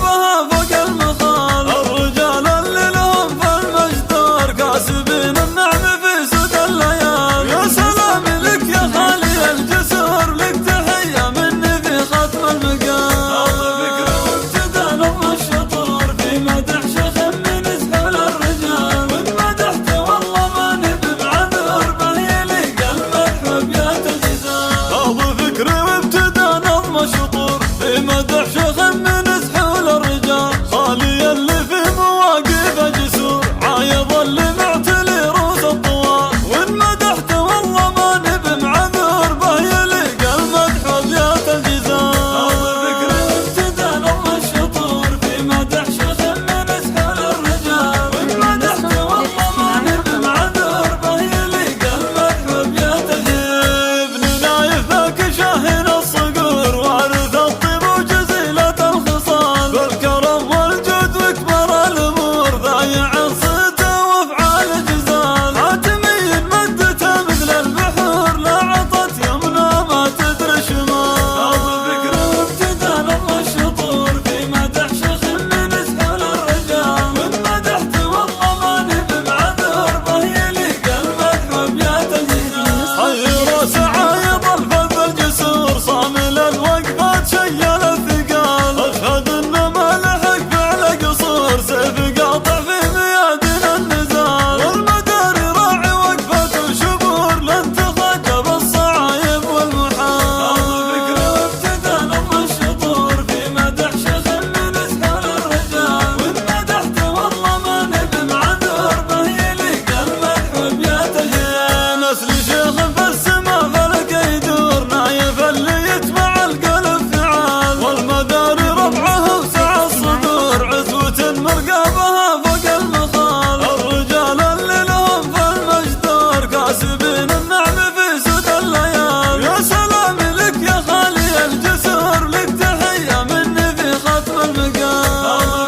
مرقبها فوق المخال. الرجال اللي لهم في المجدور كاسبين النعم في سود الليال. يا سلام لك يا خالي الجسور، لك تحية مني في ختم المقام. فكرة وابتدى نظم الشطور في مدح شيخ من اسحل الرجال. وان مدحت والله ما نبي بعذر بهيلي قلبك وابيات الجزال. فكرة وابتدى نظم الشطور في مدح شيخ من اسحل الرجال. خالي اللي في مواقفه جسور عايض اللي معتلي روس الطوال. وان مدحت والله ما نبي معذور بهيلي قلبك وابيات الجزال. فكرة وابتدى نظم الشطور في مدح شيخ من اسحل الرجال. وان مدحت والله ما نبي معذور بهيلي قلبك وابيات الجزال. ابن نايف ذاك شاهين الصقور وارث الطيب وجزيلة الخصال. بالكرم والجود واكبر الامور ضايع صيته وافعال جزال. عاتمي مدته مثل البحور لا عطت يمنى ما تدري شمال. فكرة وابتدى نظم الشطور في مدح شيخ من اسحل الرجال. وان مدحت والله ما نبي معذور بهيلي قلبك وابيات الجزال. حي راس عايض الفذ الجسور صامل الوقفات شيل الثقال. اشهد انه ما لحق فعل قصور سيف قاطع في ميادين النزال. والمداري راعي وقفته وشبور لن تخجب الصعايب والمحال. فكرة وابتدى نظم الشطور في مدح شيخ من اسحل الرجال. وان مدحت والله ما نبي معذور بهيلي قلبك وابيات الجزال. نسل شيخ في السما فلك يدور نايف اللي يتبع القلب فعال. والمداري ربعه وسع الصدور عزوة مرقبها فوق المخال. الرجال اللي لهم في المجدور كاسبين النعم في سود الليال. يا سلام لك يا خالي الجسور، لك تحية مني في ختم المقام.